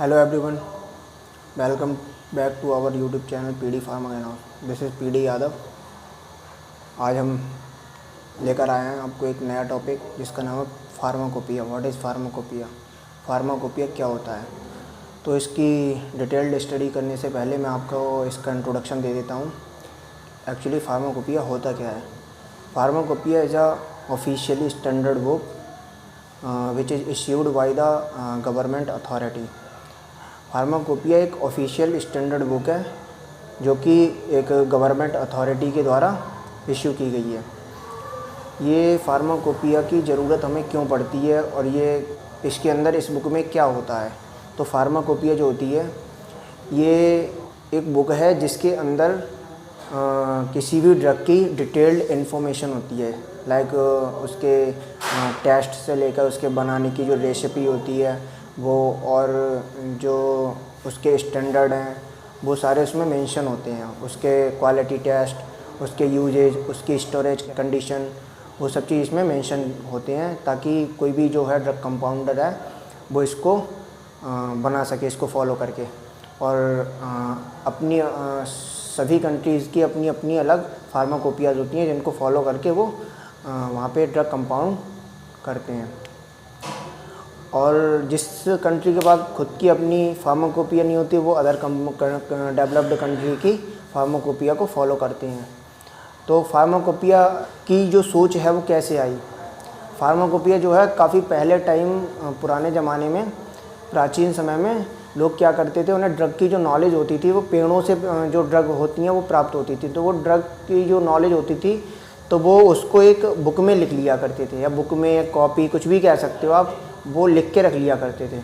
Hello everyone, welcome back to our YouTube channel PD Pharma and House. This is PD Yadav. आज हम लेकर आए हैं आपको एक नया टॉपिक जिसका नाम है pharmacopoeia. What is pharmacopoeia? Pharmacopoeia क्या होता है? तो इसकी डिटेल्ड स्टडी करने से पहले मैं आपको इसका इंट्रोडक्शन दे देता हूँ। एक्चुअली फार्माकोपिया होता क्या है? Pharmacopoeia is a officially standard book which is issued by the government authority. Pharmacopoeia एक ऑफिशियल स्टैंडर्ड बुक है जो कि एक गवर्नमेंट अथॉरिटी के द्वारा इश्यू की गई है। ये फार्माकोपिया की ज़रूरत हमें क्यों पड़ती है और ये इसके अंदर इस बुक में क्या होता है? तो फार्माकोपिया जो होती है ये एक बुक है जिसके अंदर किसी भी ड्रग की डिटेल्ड इन्फॉर्मेशन होती है, लाइक उसके टेस्ट से लेकर उसके बनाने की जो रेसिपी होती है वो, और जो उसके स्टैंडर्ड हैं वो सारे उसमें मेंशन होते हैं। उसके क्वालिटी टेस्ट, उसके यूजेज, उसकी स्टोरेज कंडीशन, वो सब चीज़ इसमें मेंशन होते हैं ताकि कोई भी जो है ड्रग कंपाउंडर है वो इसको बना सके, इसको फॉलो करके। और अपनी सभी कंट्रीज़ की अपनी अपनी अलग फार्माकोपियाज़ होती हैं जिनको फॉलो करके वो वहाँ पे ड्रग कंपाउंड करते हैं। और जिस कंट्री के पास खुद की अपनी फार्माकोपिया नहीं होती वो अदर डेवलप्ड कंट्री की फार्माकोपिया को फॉलो करते हैं। तो फार्माकोपिया की जो सोच है वो कैसे आई? फार्माकोपिया जो है काफ़ी पहले टाइम, पुराने ज़माने में, प्राचीन समय में लोग क्या करते थे, उन्हें ड्रग की जो नॉलेज होती थी वो पेड़ों से जो ड्रग होती हैं वो प्राप्त होती थी। तो वो ड्रग की जो नॉलेज होती थी तो वो उसको एक बुक में लिख लिया करते थे, या बुक में कॉपी, कुछ भी कह सकते हो आप, वो लिख के रख लिया करते थे।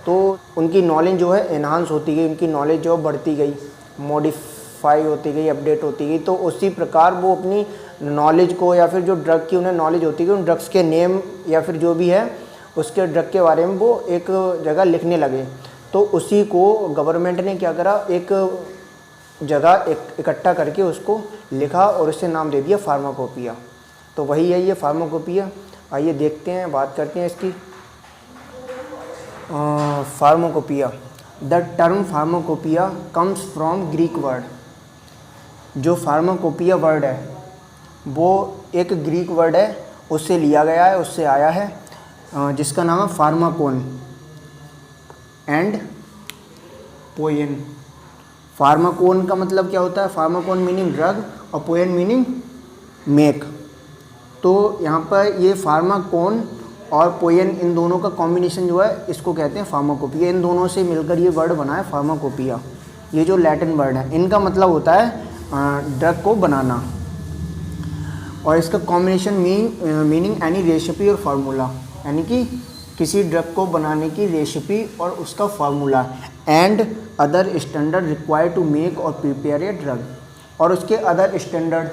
तो उनकी नॉलेज जो है एनहांस होती गई, उनकी नॉलेज जो बढ़ती गई, मॉडिफाई होती गई, अपडेट होती गई। तो उसी प्रकार वो अपनी नॉलेज को, या फिर जो ड्रग की उन्हें नॉलेज होती गई, उन ड्रग्स के नेम या फिर जो भी है उसके ड्रग के बारे में वो एक जगह लिखने लगे। तो उसी को गवर्नमेंट ने क्या करा, एक जगह इकट्ठा करके उसको लिखा और उससे नाम दे दिया फार्माकोपिया। तो वही है ये फार्माकोपिया। आइए देखते हैं, बात करते हैं इसकी। Pharmacopoeia, the term pharmacopoeia comes from Greek word. जो फार्माकोपिया वर्ड है वो एक ग्रीक वर्ड है, उससे लिया गया है, उससे आया है, जिसका नाम है फार्माकोन एंड पोएन। फार्माकोन का मतलब क्या होता है? फार्माकोन मीनिंग ड्रग और पोएन मीनिंग मेक। तो यहाँ पर ये फार्माकोन और पोएन, इन दोनों का कॉम्बिनेशन जो है इसको कहते हैं फार्माकोपिया। इन दोनों से मिलकर ये वर्ड बना है फार्माकोपिया। ये जो लैटिन वर्ड है इनका मतलब होता है ड्रग को बनाना, और इसका कॉम्बिनेशन मीनिंग एनी रेसिपी और फार्मूला, यानी कि किसी ड्रग को बनाने की रेसिपी और उसका formula, and other standard required to make और प्रिपेयर ए ड्रग, और उसके अदर स्टैंडर्ड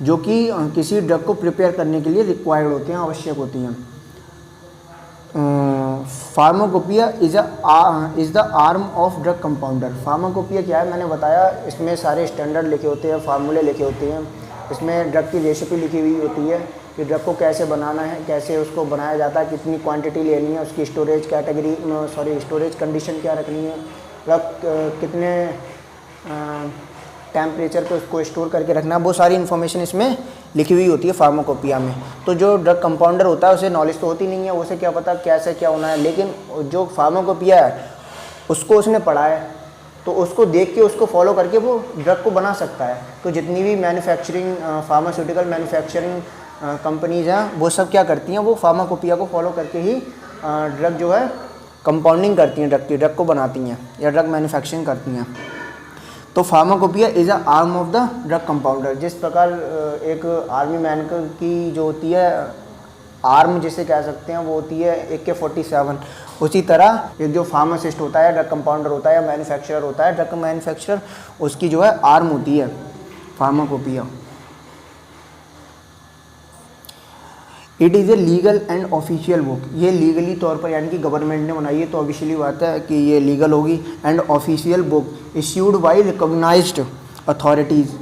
जो कि किसी ड्रग को प्रिपेयर करने के लिए रिक्वायर्ड होते हैं, आवश्यक होती हैं। Pharmacopoeia is the arm of drug compounder. Pharmacopoeia क्या है? मैंने बताया, इसमें सारे स्टैंडर्ड लिखे होते हैं, फार्मूले लिखे होते हैं, इसमें ड्रग की रेसिपी लिखी हुई होती है कि ड्रग को कैसे बनाना है, कैसे उसको बनाया जाता है, कितनी क्वांटिटी लेनी है, उसकी स्टोरेज स्टोरेज कंडीशन क्या रखनी है, ड्रग कितने टेम्परेचर पे उसको स्टोर करके रखना है, वो सारी इन्फॉर्मेशन इसमें लिखी हुई होती है फार्माकोपिया में। तो जो ड्रग कंपाउंडर होता है उसे नॉलेज तो होती नहीं है, उसे क्या पता कैसे क्या होना है, लेकिन जो फार्माकोपिया है उसको उसने पढ़ा है, तो उसको देख के उसको फॉलो करके वो ड्रग को बना सकता है। तो जितनी भी मैन्युफैक्चरिंग, फार्मास्यूटिकल मैन्युफैक्चरिंग कंपनीज हैं वो सब क्या करती हैं, वो फार्माकोपिया को फॉलो करके ही ड्रग जो है कंपाउंडिंग करती हैं, ड्रग को बनाती हैं या ड्रग मैन्युफैक्चरिंग करती हैं। तो pharmacopoeia is a arm of the drug compounder. जिस प्रकार एक आर्मी मैन की जो होती है आर्म जिसे कह सकते हैं वो होती है AK-47, उसी तरह एक जो फार्मासिस्ट होता है, ड्रग कंपाउंडर होता है या मैन्युफैक्चरर होता है, ड्रग मैन्युफैक्चरर, उसकी जो है आर्म होती है pharmacopoeia. It is a legal and official book. ये लीगली तौर पर, यानी कि गवर्नमेंट ने बनाई है तो ऑफिशियली बात है कि ये लीगल होगी। And official book issued by recognised authorities.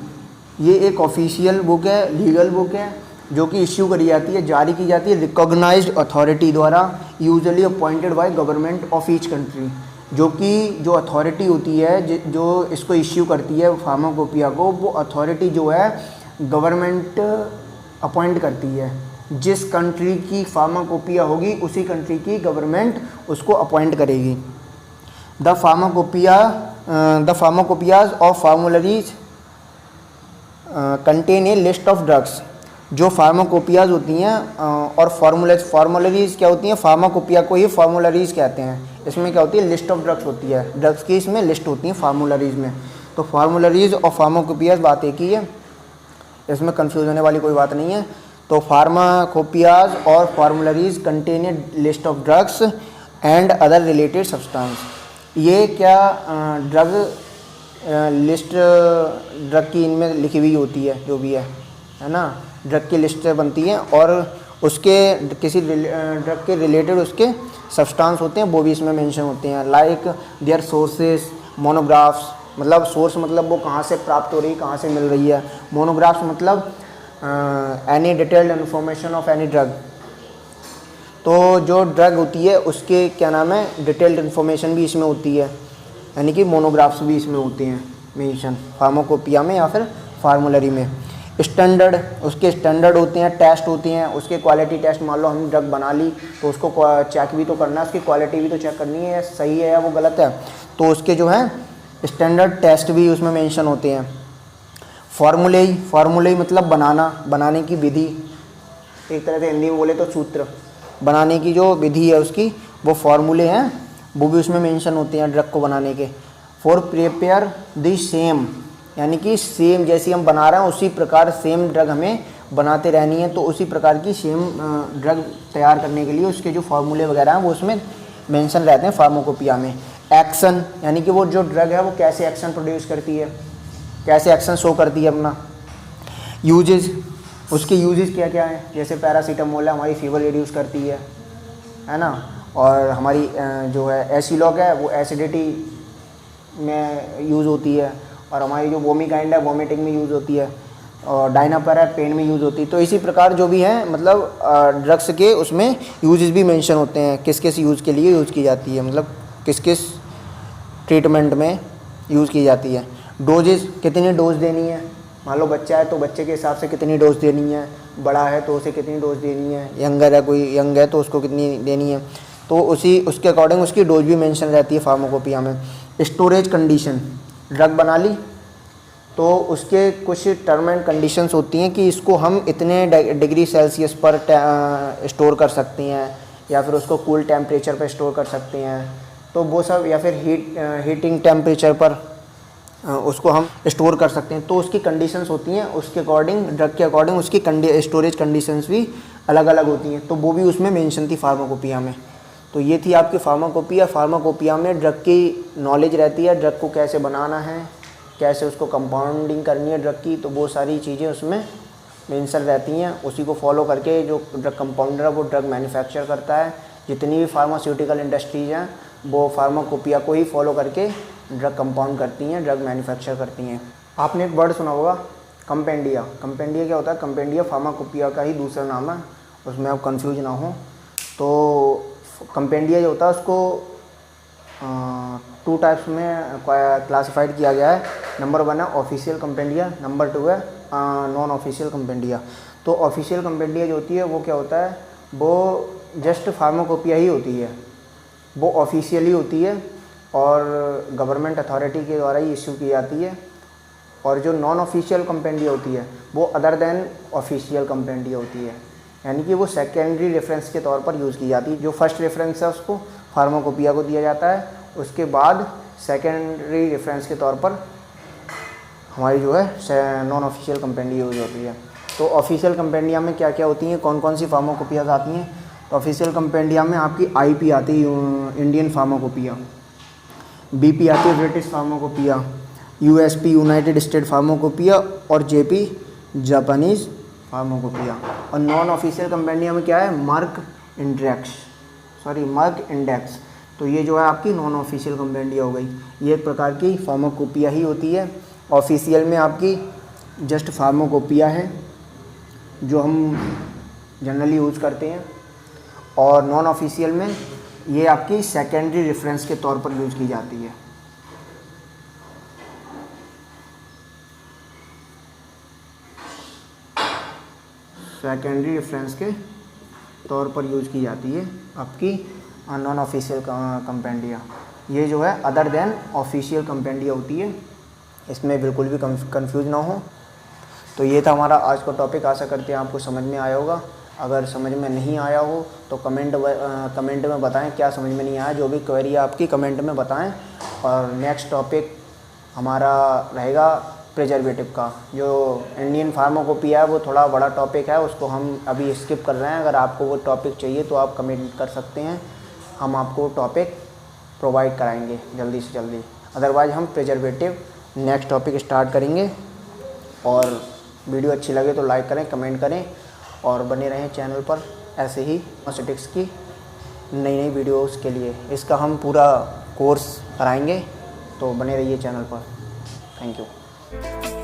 ये एक ऑफिशियल बुक है, लीगल बुक है, जो कि इश्यू करी जाती है, जारी की जाती है रिकॉग्नाइज्ड अथॉरिटी द्वारा, usually appointed by government of each country. जो कि जो अथॉरिटी होती है जो इसको इश्यू करती है फार्माकोपिया को, वो अथॉरिटी जो है गवर्नमेंट अपॉइंट करती है। जिस कंट्री की फार्माकोपिया होगी उसी कंट्री की गवर्नमेंट उसको अपॉइंट करेगी। The pharmacopoeias of formularies contain a list of drugs. जो फार्माकोपियाज होती हैं और फार्मूलरीज क्या होती हैं, फार्माकोपिया को ही फार्मूलरीज कहते हैं। इसमें क्या होती है, लिस्ट ऑफ ड्रग्स होती है, ड्रग्स की इसमें लिस्ट होती है फार्मूलरीज में। तो फार्मूलरीज और फार्माकोपियाज बात एक ही है, इसमें कंफ्यूज होने वाली कोई बात नहीं है। तो फार्माकोपियाज और formularies contain a list of drugs and other related substance. ये क्या ड्रग लिस्ट ड्रग की इनमें लिखी हुई होती है, जो भी है ना, ड्रग की लिस्ट बनती है और उसके किसी ड्रग के रिलेटेड उसके सब्सटेंस होते हैं, वो भी इसमें मेंशन होते हैं। लाइक देयर सोर्सेस, मोनोग्राफ्स, मतलब सोर्स मतलब वो कहाँ से प्राप्त हो रही है, कहाँ से मिल रही है। मोनोग्राफ्स मतलब any detailed information of any drug. तो जो ड्रग होती है उसके क्या नाम है, डिटेल्ड इन्फॉर्मेशन भी इसमें होती है, यानी कि मोनोग्राफ्स भी इसमें होते हैं मेंशन फार्माकोपिया में या फिर फार्मूलरी में। स्टैंडर्ड, उसके स्टैंडर्ड होते हैं, टेस्ट होते हैं, उसके क्वालिटी टेस्ट। मान लो हम ड्रग बना ली तो उसको चेक भी तो करना है, उसकी क्वालिटी भी तो चेक करनी है, सही है या वो गलत है। तो उसके जो है स्टैंडर्ड टेस्ट भी उसमें मेंशन होते हैं। फार्मूले मतलब बनाने की विधि, एक तरह से हिंदी में बोले तो सूत्र। बनाने की जो विधि है उसकी, वो फार्मूले हैं, वो भी उसमें मेंशन होते हैं ड्रग को बनाने के। फॉर प्रिपेयर द सेम, यानी कि सेम जैसी हम बना रहे हैं उसी प्रकार सेम ड्रग हमें बनाते रहनी है। तो उसी प्रकार की सेम ड्रग तैयार करने के लिए उसके जो फार्मूले वगैरह हैं वो उसमें मेंशन रहते हैं फार्माकोपिया में। एक्शन, यानी कि वो जो ड्रग है वो कैसे एक्शन प्रोड्यूस करती है, कैसे एक्शन शो करती है अपना। यूजेज, उसके यूजेज क्या क्या हैं, जैसे पैरासीटामोल है, हमारी फीवर रिड्यूस करती है ना। और हमारी जो है एसिलॉक है वो एसिडिटी में यूज़ होती है। और हमारी जो वोमिकाइंड है वोमिटिंग में यूज़ होती है। और डायनापर है पेन में यूज़ होती है। तो इसी प्रकार जो भी है मतलब ड्रग्स के उसमें यूजेस भी मेंशन होते हैं, किस किस यूज़ के लिए यूज़ की जाती है, मतलब किस किस ट्रीटमेंट में यूज़ की जाती है। डोजेस, कितनी डोज देनी है, मान लो बच्चा है तो बच्चे के हिसाब से कितनी डोज देनी है, बड़ा है तो उसे कितनी डोज देनी है, यंगर है कोई यंग है तो उसको कितनी देनी है। तो उसके अकॉर्डिंग उसकी डोज भी मेंशन रहती है फार्माकोपिया में। स्टोरेज कंडीशन, ड्रग बना ली तो उसके कुछ टर्म एंड कंडीशंस होती हैं कि इसको हम इतने डिग्री सेल्सियस पर स्टोर कर सकते हैं या फिर उसको कूल टेम्परेचर पर स्टोर कर सकते हैं। तो वो सब, या फिर हीटिंग टेम्परेचर पर उसको हम स्टोर कर सकते हैं। तो उसकी कंडीशंस होती हैं, उसके अकॉर्डिंग ड्रग के अकॉर्डिंग उसकी स्टोरेज कंडीशंस भी अलग अलग होती हैं। तो वो भी उसमें मेंशन थी फार्माकोपिया में। तो ये थी आपकी फार्माकोपिया। फार्माकोपिया में ड्रग की नॉलेज रहती है, ड्रग को कैसे बनाना है, कैसे उसको कंपाउंडिंग करनी है ड्रग की, तो वो सारी चीज़ें उसमें मेंशन रहती हैं। उसी को फॉलो करके जो ड्रग कंपाउंडर है वो ड्रग मैन्युफैक्चर करता है। जितनी भी फार्मास्यूटिकल इंडस्ट्रीज़ हैं वो फार्माकोपिया को ही फॉलो करके ड्रग कंपाउंड करती हैं, ड्रग मैन्युफैक्चर करती हैं। आपने एक वर्ड सुना होगा कंपेंडिया। कंपेंडिया क्या होता है, कंपेंडिया फार्माकोपिया का ही दूसरा नाम है, उसमें आप कंफ्यूज ना हो। तो कंपेंडिया जो होता है उसको 2 टाइप्स में क्लासिफाइड किया गया है। नंबर 1 है ऑफिशियल कंपेंडिया, नंबर 2 है नॉन ऑफिशियल कंपेंडिया। तो ऑफिशियल कंपेंडिया जो होती है वो क्या होता है, वो जस्ट फार्माकोपिया ही होती है, वो ऑफिशियली होती है और गवर्नमेंट अथॉरिटी के द्वारा ही इश्यू की जाती है। और जो नॉन ऑफिशियल कंपेंडिया होती है वो अदर देन ऑफिशियल कंपेंडिया होती है, यानी कि वो सेकेंडरी रेफरेंस के तौर पर यूज़ की जाती है। जो फर्स्ट रेफरेंस है उसको फार्माकोपिया को दिया जाता है, उसके बाद सेकेंडरी रेफरेंस के तौर पर हमारी जो है नॉन ऑफिशियल कंपेंडिया यूज़ होती है। तो ऑफिशियल कंपेंडिया में क्या क्या होती हैं, कौन कौन सी फार्माकोपियाज आती हैं। तो ऑफिशियल कंपेंडिया में आपकी IP आती है इंडियन फार्माकोपिया, BP आती है British pharmacopoeia, USP United state pharmacopoeia और JP जापानीज़ फार्माकोपिया। और नॉन ऑफिशियल कंपेंडिया में क्या है, मर्क इंडेक्स। तो ये जो है आपकी नॉन ऑफिशियल कंपेंडिया हो गई। ये एक प्रकार की फार्माकोपिया ही होती है। ऑफिशियल में आपकी जस्ट फार्माकोपिया है जो हम जनरली यूज़ करते हैं, और नॉन ऑफिशियल में ये आपकी सेकेंडरी रेफरेंस के तौर पर यूज़ की जाती है। सेकेंडरी रेफरेंस के तौर पर यूज़ की जाती है आपकी नॉन ऑफिशियल कंपेंडिया। ये जो है अदर देन ऑफिशियल कंपेंडिया होती है, इसमें बिल्कुल भी कंफ्यूज ना हो। तो ये था हमारा आज का टॉपिक। आशा करते हैं आपको समझ में आया होगा। अगर समझ में नहीं आया हो तो कमेंट में बताएं क्या समझ में नहीं आया। जो भी क्वेरी है आपकी कमेंट में बताएं। और नेक्स्ट टॉपिक हमारा रहेगा प्रिजर्वेटिव का। जो इंडियन फार्माकोपिया है वो थोड़ा बड़ा टॉपिक है, उसको हम अभी स्किप कर रहे हैं। अगर आपको वो टॉपिक चाहिए तो आप कमेंट कर सकते हैं, हम आपको टॉपिक प्रोवाइड कराएंगे जल्दी से जल्दी। अदरवाइज़ हम प्रिजर्वेटिव नेक्स्ट टॉपिक स्टार्ट करेंगे। और वीडियो अच्छी लगे तो लाइक करें, कमेंट करें और बने रहें चैनल पर ऐसे ही कॉस्मेटिक्स की नई नई वीडियोस के लिए। इसका हम पूरा कोर्स कराएंगे, तो बने रहिए चैनल पर। Thank you.